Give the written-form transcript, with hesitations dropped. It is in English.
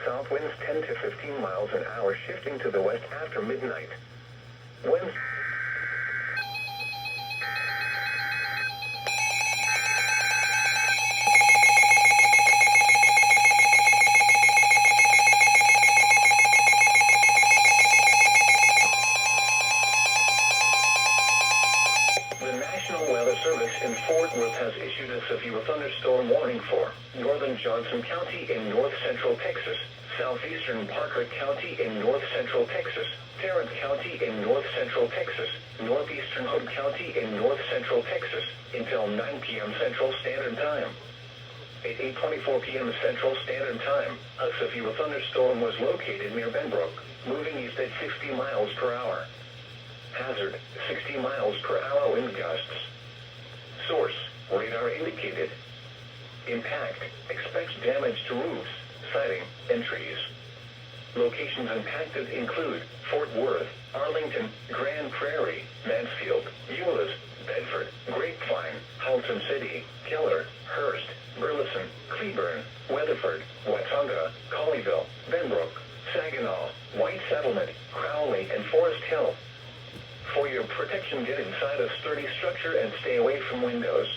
south winds 10 to 15 miles an hour, shifting to the west after midnight. Winds. In Fort Worth has issued a severe thunderstorm warning for northern Johnson County in north central Texas, southeastern Parker County in north central Texas, Tarrant County in north central Texas, northeastern Hood County in north central Texas, until 9 p.m. Central Standard Time. At 8:24 p.m. Central Standard Time, a severe thunderstorm was located near Benbrook, moving east at 60 miles per hour. Hazard, 60 miles per hour wind gusts. Source, radar indicated. Impact, expects damage to roofs, siding, and trees. Locations impacted include Fort Worth, Arlington, Grand Prairie, Mansfield, Euless, Bedford, Grapevine, Halton City, Keller, Hurst, Burleson, Cleburne, Weatherford, Watauga, Colleyville, Benbrook, Saginaw, White Settlement, Crowley, and Forest Hill. For your protection, get inside a sturdy structure and stay away from windows.